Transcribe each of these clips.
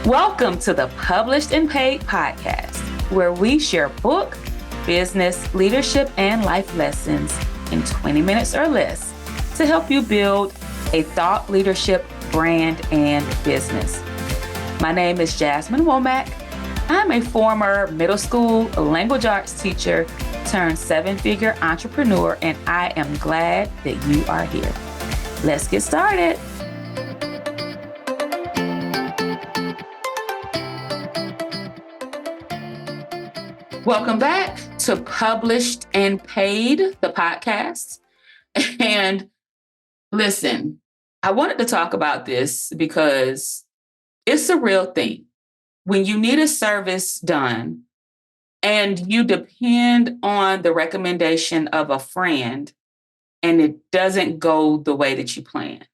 Welcome to the Published and Paid podcast, where we share book, business, leadership, and life lessons in 20 minutes or less to help you build a thought leadership brand and business. My name is Jasmine Womack. I'm a former middle school language arts teacher turned seven-figure entrepreneur, and I am glad that you are here. Let's get started. Welcome back to Published and Paid, the podcast. And listen, I wanted to talk about this because it's a real thing. When you need a service done and you depend on the recommendation of a friend and it doesn't go the way that you plan.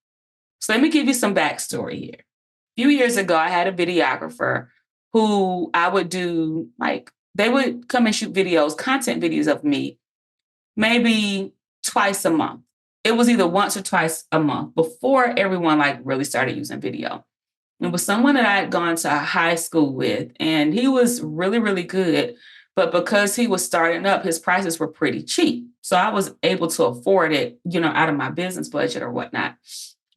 So let me give you some backstory here. A few years ago, I had a videographer who I would do they would come and shoot videos, content videos of me, maybe twice a month. It was either once or twice a month before everyone really started using video. It was someone that I had gone to high school with, and he was really, really good. But because he was starting up, his prices were pretty cheap. So I was able to afford it, out of my business budget or whatnot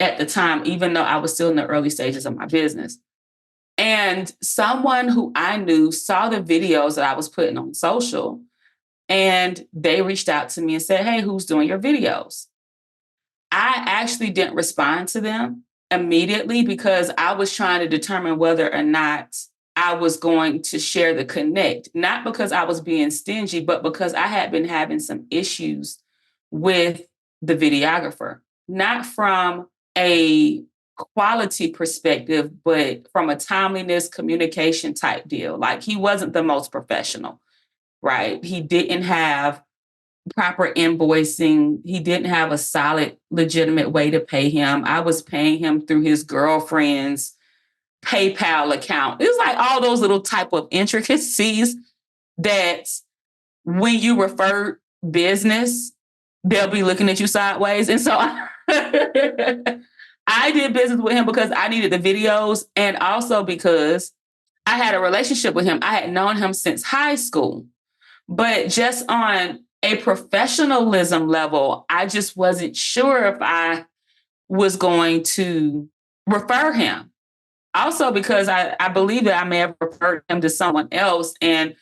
at the time, even though I was still in the early stages of my business. And someone who I knew saw the videos that I was putting on social, and they reached out to me and said, "Hey, who's doing your videos?" I actually didn't respond to them immediately because I was trying to determine whether or not I was going to share the connect, not because I was being stingy, but because I had been having some issues with the videographer, not from a quality perspective, but from a timeliness communication type deal. He wasn't the most professional, right? He didn't have proper invoicing. He didn't have a solid, legitimate way to pay him. I was paying him through his girlfriend's PayPal account. It was all those little type of intricacies that when you refer business, they'll be looking at you sideways. And so I did business with him because I needed the videos, and also because I had a relationship with him. I had known him since high school, but just on a professionalism level, I just wasn't sure if I was going to refer him. Also because I believe that I may have referred him to someone else, and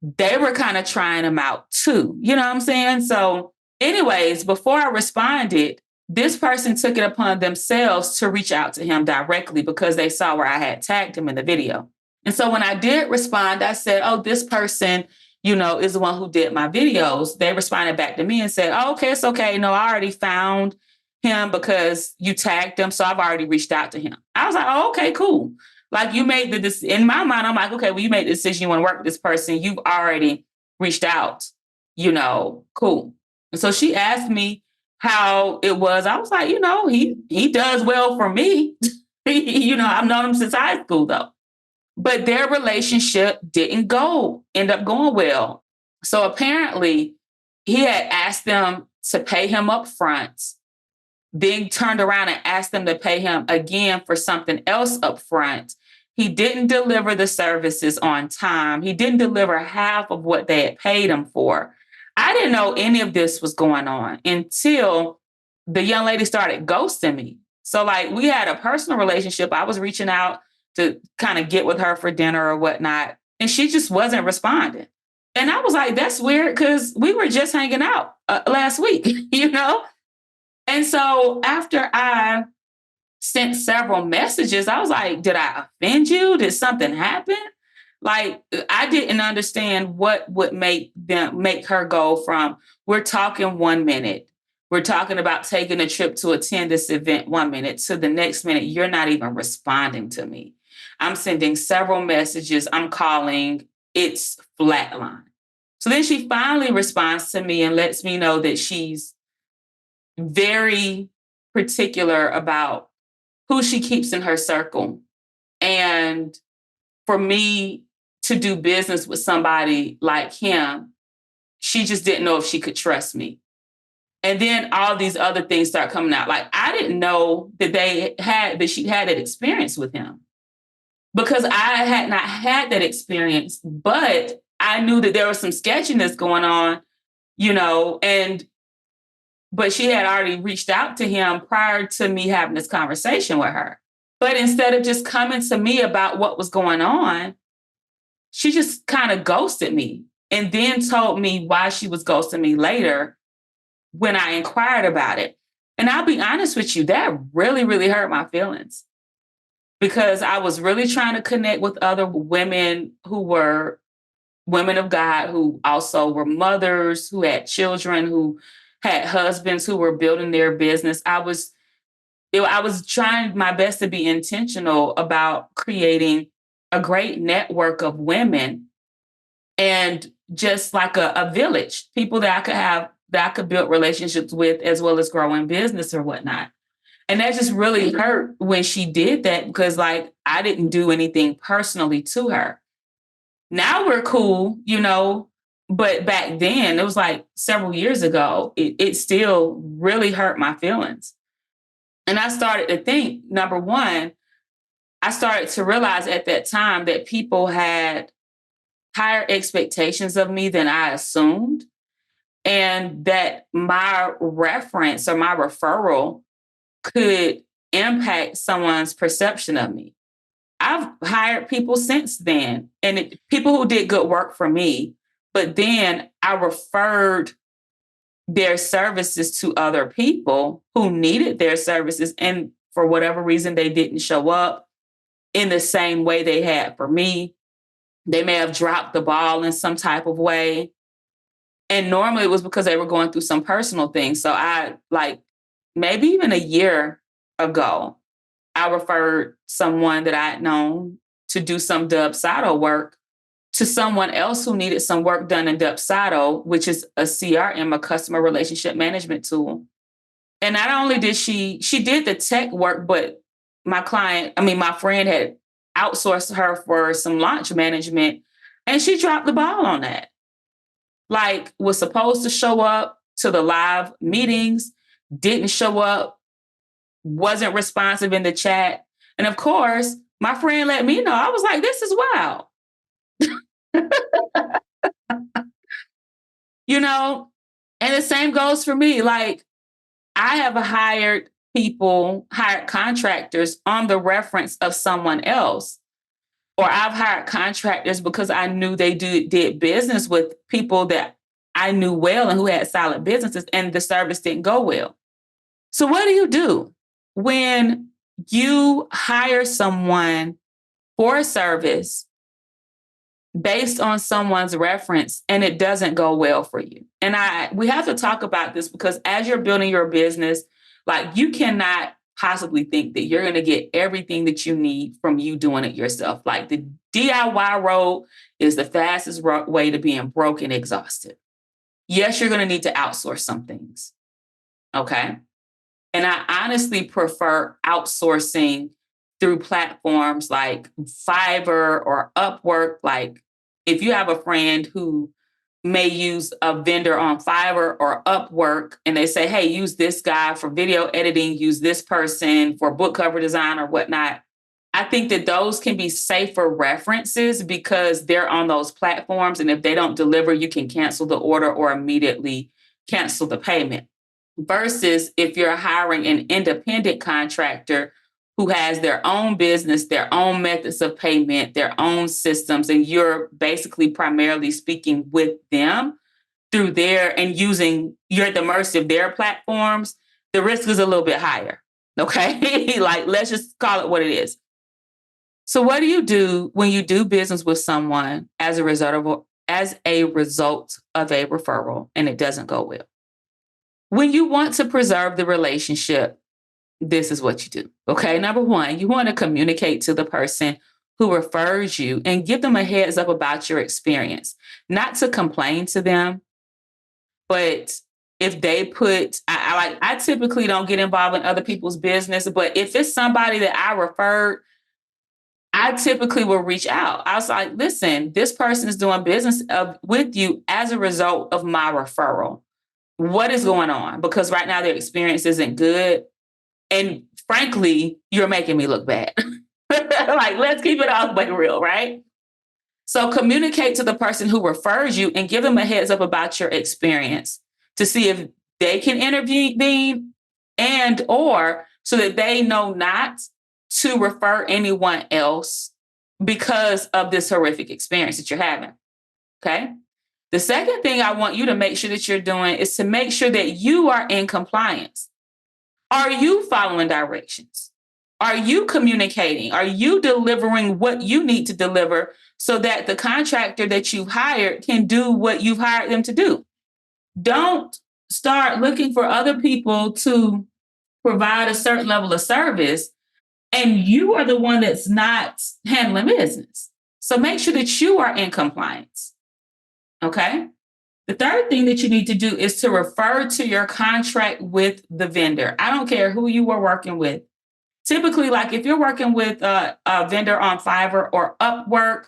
they were kind of trying him out too. You know what I'm saying? So anyways, before I responded, this person took it upon themselves to reach out to him directly because they saw where I had tagged him in the video. And so when I did respond, I said, "Oh, this person, is the one who did my videos." They responded back to me and said, "Oh, okay, it's okay. No, I already found him because you tagged him. So I've already reached out to him." I was like, "Oh, okay, cool." You made the decision. In my mind, I'm like, okay, well, you made the decision. You want to work with this person. You've already reached out, cool. And so she asked me how it was. I was like, he does well for me. I've known him since high school though. But their relationship didn't end up going well. So apparently he had asked them to pay him up front, then turned around and asked them to pay him again for something else up front. He didn't deliver the services on time. He didn't deliver half of what they had paid him for. I didn't know any of this was going on until the young lady started ghosting me. So we had a personal relationship. I was reaching out to kind of get with her for dinner or whatnot, and she just wasn't responding. And I was like, that's weird because we were just hanging out last week, And so after I sent several messages, I was like, did I offend you? Did something happen? I didn't understand what would make her go from, we're talking 1 minute, we're talking about taking a trip to attend this event 1 minute, to the next minute, you're not even responding to me. I'm sending several messages. I'm calling. It's flatline. So then she finally responds to me and lets me know that she's very particular about who she keeps in her circle. And for me to do business with somebody like him, she just didn't know if she could trust me. And then all these other things start coming out. I didn't know that she had that experience with him. because I had not had that experience, but I knew that there was some sketchiness going on, and but she had already reached out to him prior to me having this conversation with her. But instead of just coming to me about what was going on, she just kind of ghosted me and then told me why she was ghosting me later when I inquired about it. And I'll be honest with you, that really, really hurt my feelings because I was really trying to connect with other women who were women of God, who also were mothers, who had children, who had husbands who were building their business. I was trying my best to be intentional about creating a great network of women and just like a village, people that I could have, that I could build relationships with, as well as growing business or whatnot. And that just really hurt when she did that because, like, I didn't do anything personally to her. Now we're cool, but back then, it was like several years ago, it still really hurt my feelings. And I started to think, number one, I started to realize at that time that people had higher expectations of me than I assumed, and that my reference or my referral could impact someone's perception of me. I've hired people since then, and people who did good work for me, but then I referred their services to other people who needed their services. And for whatever reason, they didn't show up in the same way they had for me. They may have dropped the ball in some type of way. And normally it was because they were going through some personal things. So maybe even a year ago, I referred someone that I had known to do some Dubsado work to someone else who needed some work done in Dubsado, which is a CRM, a customer relationship management tool. And not only did she did the tech work, but my friend had outsourced her for some launch management, and she dropped the ball on that. Like, was supposed to show up to the live meetings, didn't show up, wasn't responsive in the chat. And of course, my friend let me know. I was like, this is wild. And the same goes for me. Like, I have hired contractors on the reference of someone else. Or I've hired contractors because I knew they did business with people that I knew well and who had solid businesses, and the service didn't go well. So what do you do when you hire someone for a service based on someone's reference and it doesn't go well for you? And we have to talk about this because as you're building your business, like, you cannot possibly think that you're going to get everything that you need from you doing it yourself. Like, the DIY road is the fastest way to being broke and exhausted. Yes, you're going to need to outsource some things. Okay. And I honestly prefer outsourcing through platforms like Fiverr or Upwork. Like, if you have a friend who may use a vendor on Fiverr or Upwork and they say, hey, use this guy for video editing, use this person for book cover design or whatnot, I think that those can be safer references because they're on those platforms. And if they don't deliver, you can cancel the order or immediately cancel the payment. Versus if you're hiring an independent contractor who has their own business, their own methods of payment, their own systems, and you're basically primarily speaking with them through you're at the mercy of their platforms, the risk is a little bit higher. Okay. Like, let's just call it what it is. So what do you do when you do business with someone as a result of a referral and it doesn't go well? When you want to preserve the relationship, this is what you do. Okay. Number one, you want to communicate to the person who refers you and give them a heads up about your experience, not to complain to them, but if they I typically don't get involved in other people's business, but if it's somebody that I referred, I typically will reach out. I was like, listen, this person is doing business with you as a result of my referral. What is going on? Because right now their experience isn't good. And frankly, you're making me look bad. Like, let's keep it all the way real, right? So communicate to the person who refers you and give them a heads up about your experience to see if they can intervene and or so that they know not to refer anyone else because of this horrific experience that you're having. Okay. The second thing I want you to make sure that you're doing is to make sure that you are in compliance. Are you following directions? Are you communicating? Are you delivering what you need to deliver so that the contractor that you've hired can do what you've hired them to do? Don't start looking for other people to provide a certain level of service and you are the one that's not handling business. So make sure that you are in compliance. Okay. The third thing that you need to do is to refer to your contract with the vendor. I don't care who you are working with. Typically, like if you're working with a vendor on Fiverr or Upwork,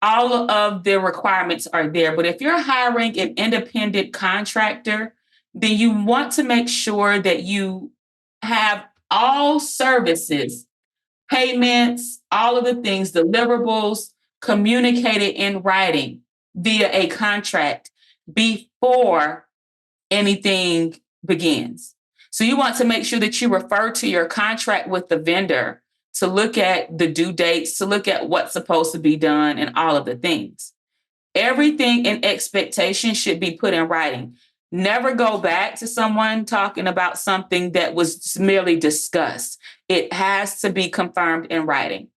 all of the requirements are there. But if you're hiring an independent contractor, then you want to make sure that you have all services, payments, all of the things, deliverables communicated in writing via a contract before anything begins. So you want to make sure that you refer to your contract with the vendor to look at the due dates, to look at what's supposed to be done and all of the things. Everything in expectation should be put in writing. Never go back to someone talking about something that was merely discussed. It has to be confirmed in writing.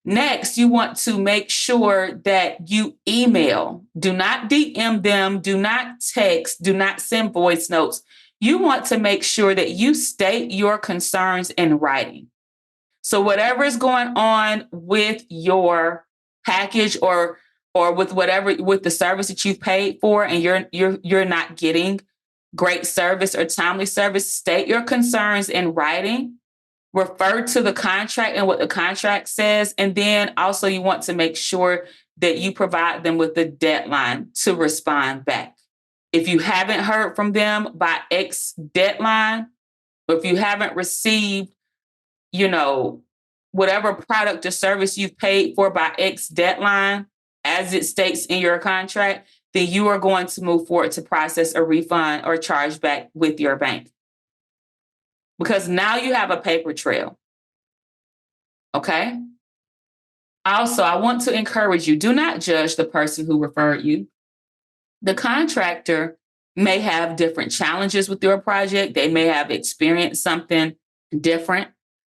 Next, you want to make sure that you email. Do not DM them, do not text, do not send voice notes. You want to make sure that you state your concerns in writing. So whatever is going on with your package or with whatever with the service that you've paid for and you're not getting great service or timely service, state your concerns in writing. Refer to the contract and what the contract says. And then also you want to make sure that you provide them with the deadline to respond back. If you haven't heard from them by X deadline, or if you haven't received, whatever product or service you've paid for by X deadline, as it states in your contract, then you are going to move forward to process a refund or charge back with your bank. Because now you have a paper trail. Okay? Also, I want to encourage you, do not judge the person who referred you. The contractor may have different challenges with your project. They may have experienced something different.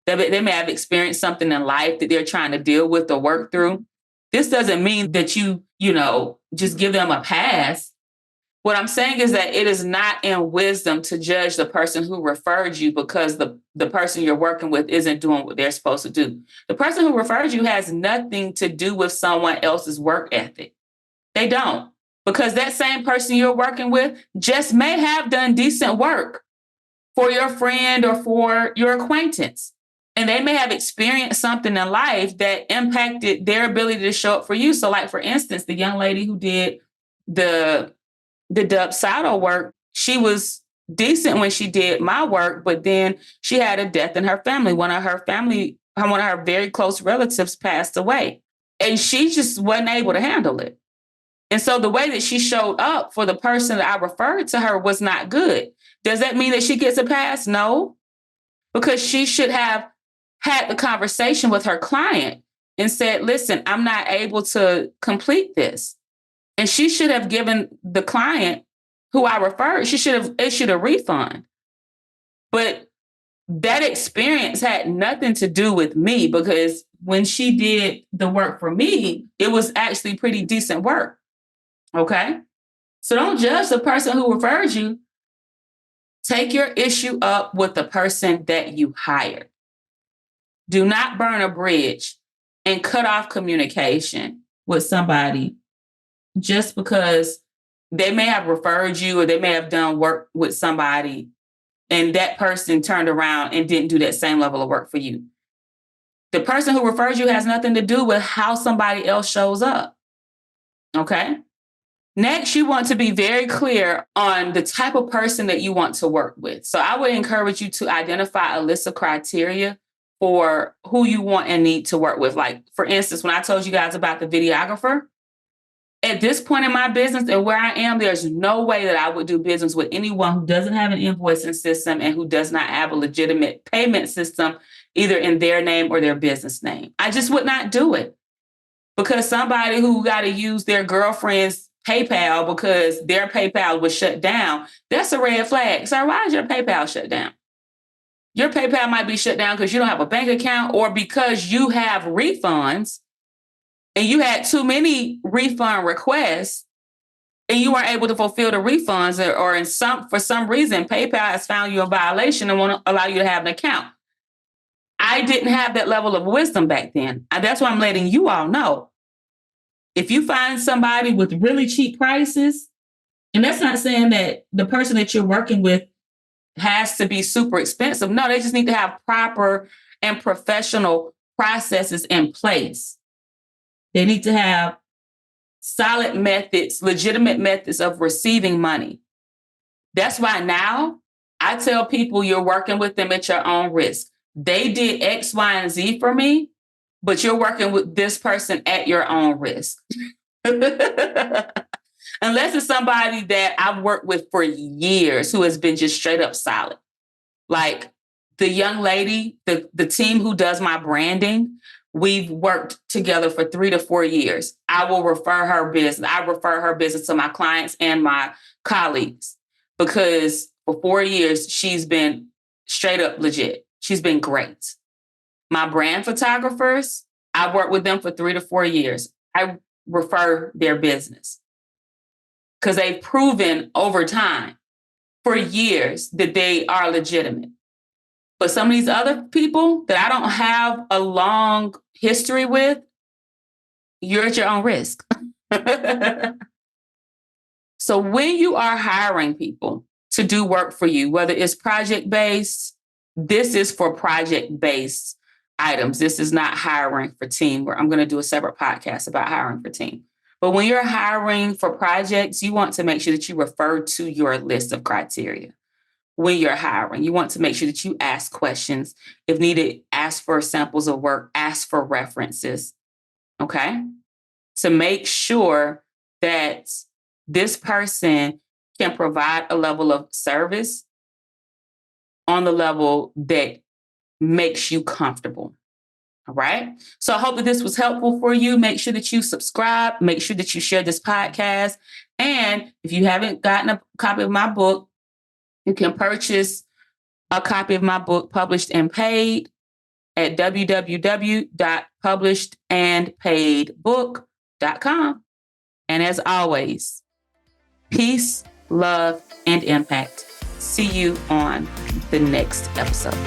They may have experienced something in life that they're trying to deal with or work through. This doesn't mean that you just give them a pass. What I'm saying is that it is not in wisdom to judge the person who referred you because the person you're working with isn't doing what they're supposed to do. The person who referred you has nothing to do with someone else's work ethic. They don't. Because that same person you're working with just may have done decent work for your friend or for your acquaintance. And they may have experienced something in life that impacted their ability to show up for you. So like, for instance, the young lady who did the Dub Sato work, she was decent when she did my work, but then she had a death in her family. One of her very close relatives passed away, and she just wasn't able to handle it. And so the way that she showed up for the person that I referred to her was not good. Does that mean that she gets a pass? No, because she should have had the conversation with her client and said, listen, I'm not able to complete this. And she should have given the client who I referred, she should have issued a refund. But that experience had nothing to do with me because when she did the work for me, it was actually pretty decent work. Okay? So don't judge the person who referred you. Take your issue up with the person that you hired. Do not burn a bridge and cut off communication with somebody just because they may have referred you or they may have done work with somebody and that person turned around and didn't do that same level of work for you. The person who referred you has nothing to do with how somebody else shows up. Okay? Next, you want to be very clear on the type of person that you want to work with. So I would encourage you to identify a list of criteria for who you want and need to work with. Like, for instance, when I told you guys about the videographer, at this point in my business and where I am, there's no way that I would do business with anyone who doesn't have an invoicing system and who does not have a legitimate payment system, either in their name or their business name. I just would not do it, because somebody who got to use their girlfriend's PayPal because their PayPal was shut down, that's a red flag. Sir, why is your PayPal shut down? Your PayPal might be shut down because you don't have a bank account, or because you have refunds and you had too many refund requests and you weren't able to fulfill the refunds, or for some reason, PayPal has found you in violation and won't allow you to have an account. I didn't have that level of wisdom back then. And that's why I'm letting you all know. If you find somebody with really cheap prices, and that's not saying that the person that you're working with has to be super expensive. No, they just need to have proper and professional processes in place. They need to have solid methods, legitimate methods of receiving money. That's why now I tell people you're working with them at your own risk. They did X, Y, and Z for me, but you're working with this person at your own risk. Unless it's somebody that I've worked with for years who has been just straight up solid. Like the young lady, the team who does my branding, we've worked together for 3 to 4 years. I will refer her business. I refer her business to my clients and my colleagues, because for 4 years, she's been straight up legit. She's been great. My brand photographers, I worked with them for 3 to 4 years. I refer their business because they've proven over time for years that they are legitimate. But some of these other people that I don't have a long history with, you're at your own risk. So when you are hiring people to do work for you, whether it's project-based, this is for project-based items. This is not hiring for team. I'm going to do a separate podcast about hiring for team. But when you're hiring for projects, you want to make sure that you refer to your list of criteria. When you're hiring, you want to make sure that you ask questions. If needed, ask for samples of work, ask for references, okay? To make sure that this person can provide a level of service on the level that makes you comfortable, all right? So I hope that this was helpful for you. Make sure that you subscribe. Make sure that you share this podcast. And if you haven't gotten a copy of my book, you can purchase a copy of my book, Published and Paid, at www.publishedandpaidbook.com. And as always, peace, love, and impact. See you on the next episode.